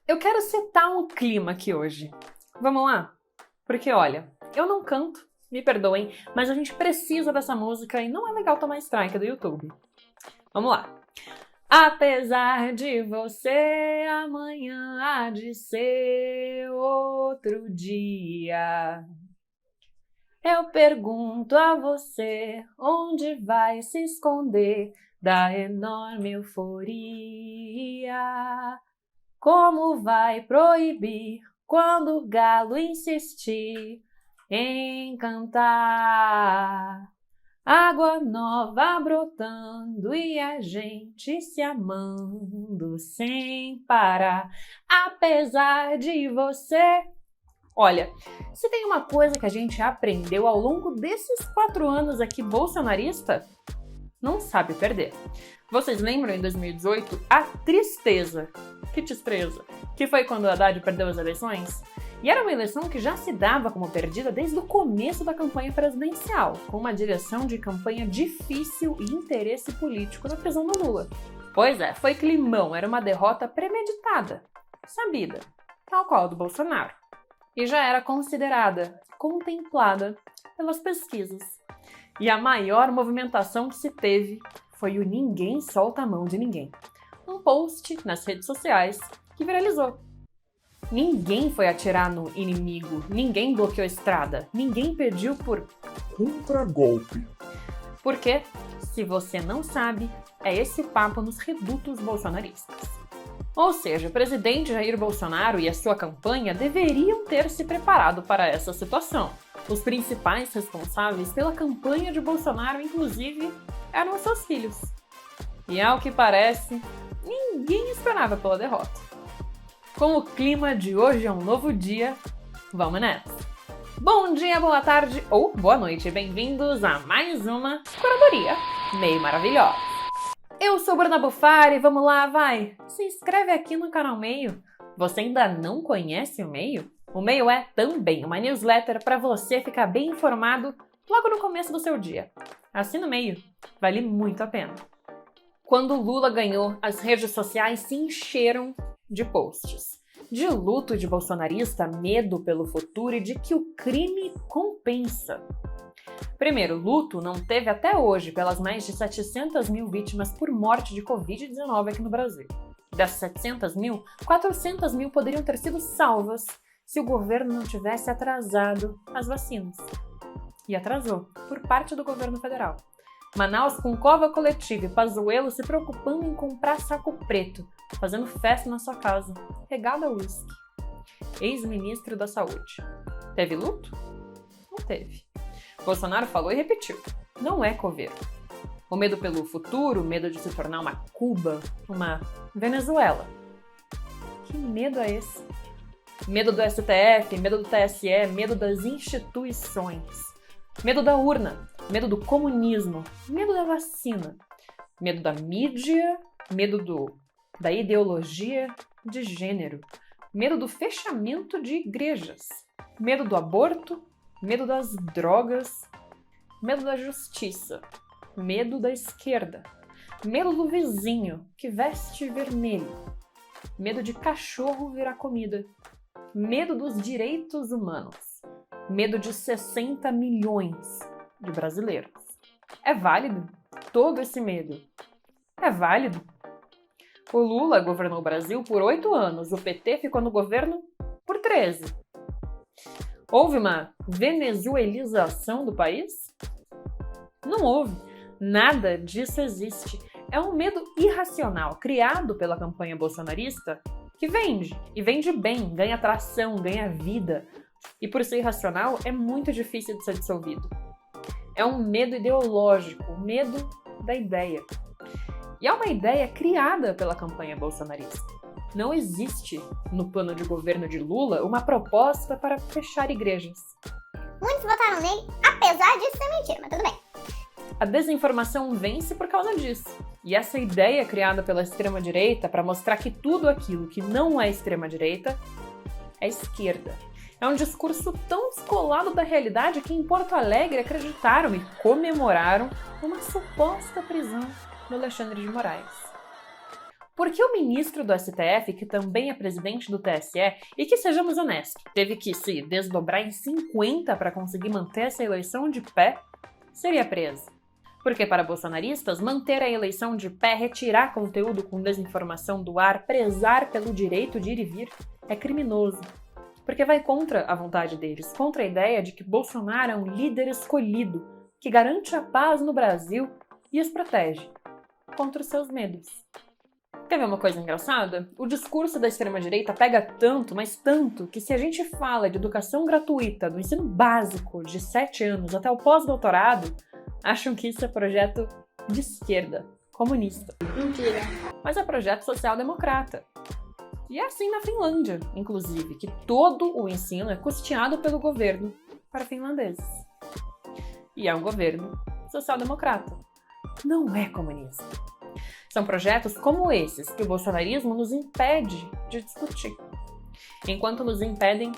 Eu quero setar um clima aqui hoje. Vamos lá? Porque olha, eu não canto, me perdoem, mas a gente precisa dessa música e não é legal tomar strike do YouTube. Vamos lá. Apesar de você, amanhã há de ser outro dia. Eu pergunto a você, onde vai se esconder da enorme euforia? Como vai proibir quando o galo insistir em cantar? Água nova brotando e a gente se amando sem parar. Apesar de você... Olha, se tem uma coisa que a gente aprendeu ao longo desses 4 anos aqui bolsonarista, não sabe perder. Vocês lembram em 2018 a tristeza? Que tristeza! Que foi quando o Haddad perdeu as eleições? E era uma eleição que já se dava como perdida desde o começo da campanha presidencial, com uma direção de campanha difícil e interesse político na prisão do Lula. Pois é, foi climão, era uma derrota premeditada, sabida, tal qual a do Bolsonaro. E já era considerada, contemplada pelas pesquisas. E a maior movimentação que se teve foi o Ninguém Solta a Mão de Ninguém. Um post nas redes sociais que viralizou. Ninguém foi atirar no inimigo, ninguém bloqueou a estrada, ninguém pediu por contragolpe. Porque, se você não sabe, é esse papo nos redutos bolsonaristas. Ou seja, o presidente Jair Bolsonaro e a sua campanha deveriam ter se preparado para essa situação. Os principais responsáveis pela campanha de Bolsonaro, inclusive, eram os seus filhos. E ao que parece, ninguém esperava pela derrota. Com o clima de hoje é um novo dia, vamos nessa! Bom dia, boa tarde ou boa noite, bem-vindos a mais uma Curadoria Meio Maravilhosa. Eu sou Bruna Bufari, vamos lá, vai! Se inscreve aqui no canal Meio. Você ainda não conhece o Meio? O Meio é também uma newsletter para você ficar bem informado logo no começo do seu dia. Assina o Meio, vale muito a pena. Quando Lula ganhou, as redes sociais se encheram de posts. De luto de bolsonarista, medo pelo futuro e de que o crime compensa. Primeiro, luto não teve até hoje pelas mais de 700 mil vítimas por morte de Covid-19 aqui no Brasil. Dessas 700 mil, 400 mil poderiam ter sido salvas se o governo não tivesse atrasado as vacinas. E atrasou, por parte do governo federal. Manaus com cova coletiva e Pazuello se preocupando em comprar saco preto, fazendo festa na sua casa, regada a uísque. Ex-ministro da Saúde. Teve luto? Não teve. Bolsonaro falou e repetiu. Não é coveiro. O medo pelo futuro, o medo de se tornar uma Cuba, uma Venezuela. Que medo é esse? Medo do STF, medo do TSE, medo das instituições. Medo da urna, medo do comunismo, medo da vacina, medo da mídia, medo da ideologia de gênero, medo do fechamento de igrejas, medo do aborto, medo das drogas, medo da justiça, medo da esquerda, medo do vizinho que veste vermelho, medo de cachorro virar comida, medo dos direitos humanos, medo de 60 milhões de brasileiros. É válido todo esse medo? É válido? O Lula governou o Brasil por 8 anos, o PT ficou no governo por 13. Houve uma venezuelização do país? Não houve. Nada disso existe. É um medo irracional, criado pela campanha bolsonarista, que vende, e vende bem, ganha atração, ganha vida. E por ser irracional, é muito difícil de ser dissolvido. É um medo ideológico, o medo da ideia. E é uma ideia criada pela campanha bolsonarista. Não existe, no plano de governo de Lula, uma proposta para fechar igrejas. Muitos votaram nele, apesar disso ser mentira, mas tudo bem. A desinformação vence por causa disso. E essa ideia criada pela extrema-direita para mostrar que tudo aquilo que não é extrema-direita é esquerda. É um discurso tão descolado da realidade que em Porto Alegre acreditaram e comemoraram uma suposta prisão do Alexandre de Moraes. Porque o ministro do STF, que também é presidente do TSE, e que, sejamos honestos, teve que se desdobrar em 50 para conseguir manter essa eleição de pé, seria preso. Porque para bolsonaristas, manter a eleição de pé, retirar conteúdo com desinformação do ar, prezar pelo direito de ir e vir, é criminoso. Porque vai contra a vontade deles, contra a ideia de que Bolsonaro é um líder escolhido, que garante a paz no Brasil e os protege contra os seus medos. Quer ver uma coisa engraçada? O discurso da extrema-direita pega tanto, mas tanto, que se a gente fala de educação gratuita do ensino básico de 7 anos até o pós-doutorado, acham que isso é projeto de esquerda, comunista. Mentira. Mas é projeto social-democrata. E é assim na Finlândia, inclusive, que todo o ensino é custeado pelo governo para finlandeses. E é um governo social-democrata. Não é comunista. São projetos como esses que o bolsonarismo nos impede de discutir, enquanto nos impedem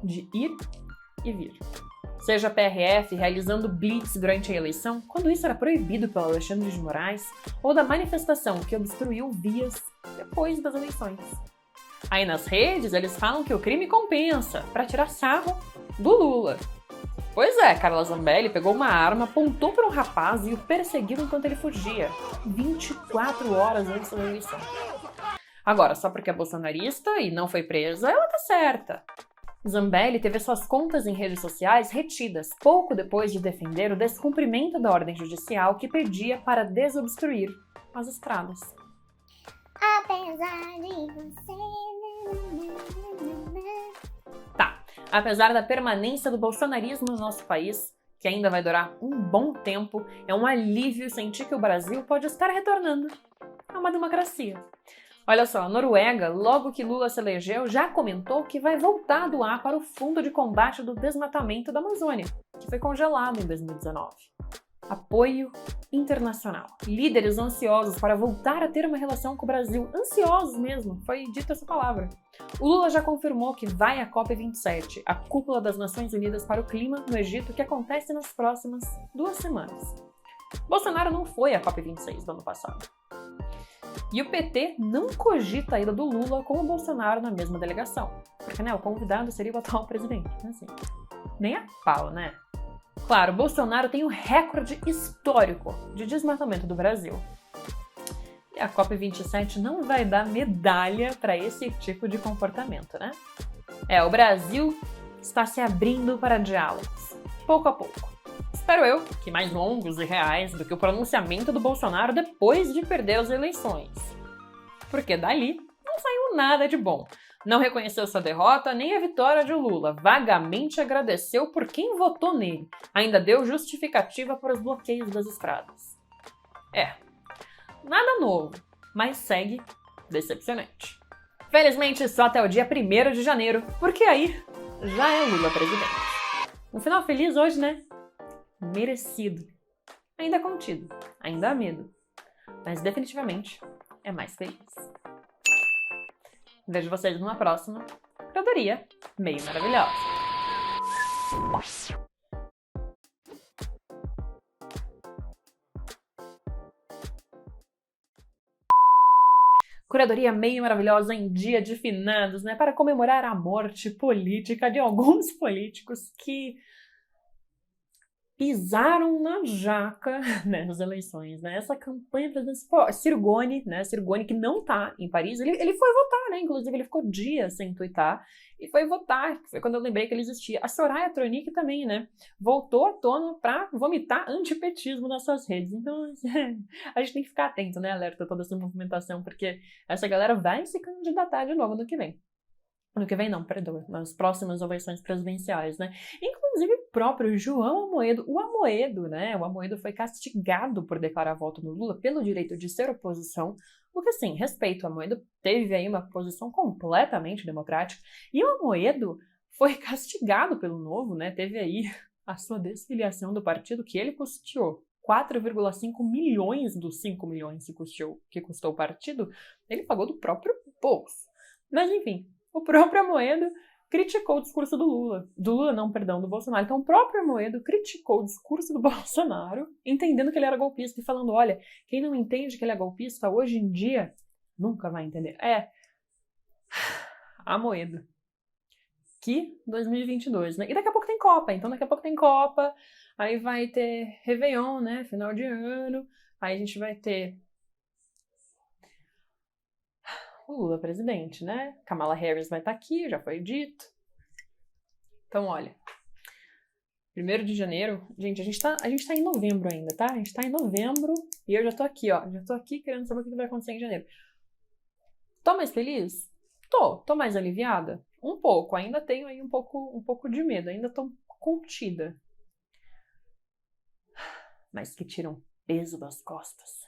de ir e vir. Seja a PRF realizando blitz durante a eleição, quando isso era proibido pelo Alexandre de Moraes, ou da manifestação que obstruiu vias depois das eleições. Aí nas redes eles falam que o crime compensa, para tirar sarro do Lula. Pois é, Carla Zambelli pegou uma arma, apontou para um rapaz e o perseguiu enquanto ele fugia, 24 horas antes da eleição. Agora, só porque é bolsonarista e não foi presa, ela tá certa. Zambelli teve suas contas em redes sociais retidas pouco depois de defender o descumprimento da ordem judicial que pedia para desobstruir as estradas. Apesar de você... Tá, apesar da permanência do bolsonarismo no nosso país, que ainda vai durar um bom tempo, é um alívio sentir que o Brasil pode estar retornando a uma democracia. Olha só, a Noruega, logo que Lula se elegeu, já comentou que vai voltar a doar para o Fundo de Combate do Desmatamento da Amazônia, que foi congelado em 2019. Apoio internacional. Líderes ansiosos para voltar a ter uma relação com o Brasil. Ansiosos mesmo, foi dita essa palavra. O Lula já confirmou que vai à COP27, a Cúpula das Nações Unidas para o Clima no Egito, que acontece nas próximas 2 semanas. Bolsonaro não foi à COP26 do ano passado. E o PT não cogita a ida do Lula com o Bolsonaro na mesma delegação. Porque, o convidado seria o atual presidente. Assim, nem a pau, né? Claro, Bolsonaro tem um recorde histórico de desmatamento do Brasil. E a COP27 não vai dar medalha para esse tipo de comportamento, né? O Brasil está se abrindo para diálogos, pouco a pouco. Espero eu que mais longos e reais do que o pronunciamento do Bolsonaro depois de perder as eleições. Porque dali não saiu nada de bom. Não reconheceu sua derrota nem a vitória de Lula. Vagamente agradeceu por quem votou nele. Ainda deu justificativa para os bloqueios das estradas. Nada novo, mas segue decepcionante. Felizmente só até o dia 1º de janeiro, porque aí já é Lula presidente. Um final feliz hoje, né? Merecido. Ainda contido, ainda há medo, mas definitivamente é mais feliz. Vejo vocês numa próxima Curadoria Meio Maravilhosa. Curadoria Meio Maravilhosa em dia de finados, né? Para comemorar a morte política de alguns políticos que pisaram na jaca nas eleições, né? Essa campanha presidencial. Ciro Gomes, né? Ciro Gomes, que não tá em Paris, ele foi votar, né? Inclusive, ele ficou dias sem tuitar e foi votar. Foi quando eu lembrei que ele existia. A Soraya Tronic também, né? Voltou à tona pra vomitar antipetismo nas suas redes. Então, a gente tem que ficar atento, né? Alerta a toda essa movimentação, porque essa galera vai se candidatar de novo no que vem. No que vem não, perdão, nas próximas eleições presidenciais, né? Inclusive o próprio João Amoedo, o Amoedo foi castigado por declarar voto no Lula pelo direito de ser oposição, porque assim, respeito, o Amoedo teve aí uma posição completamente democrática, e o Amoedo foi castigado pelo Novo, né? Teve aí a sua desfiliação do partido que ele custeou. 4,5 milhões dos 5 milhões que custou o partido, ele pagou do próprio bolso. Mas enfim, o próprio Amoedo criticou o discurso do Lula. Do Bolsonaro. Então o próprio Amoedo criticou o discurso do Bolsonaro, entendendo que ele era golpista e falando, olha, quem não entende que ele é golpista hoje em dia Nunca vai entender. Amoedo. Que 2022, né? E daqui a pouco tem Copa, então daqui a pouco tem Copa, aí vai ter Réveillon, né? Final de ano, aí a gente vai ter o Lula presidente, né? Kamala Harris vai estar aqui, já foi dito. Então, olha, 1º de janeiro, gente, a gente tá em novembro ainda, tá? A gente tá em novembro e eu já tô aqui, ó, já tô aqui querendo saber o que vai acontecer em janeiro. Tô mais feliz? Tô mais aliviada? Um pouco, ainda tenho aí um pouco de medo, ainda tô contida. Mas que tira um peso das costas.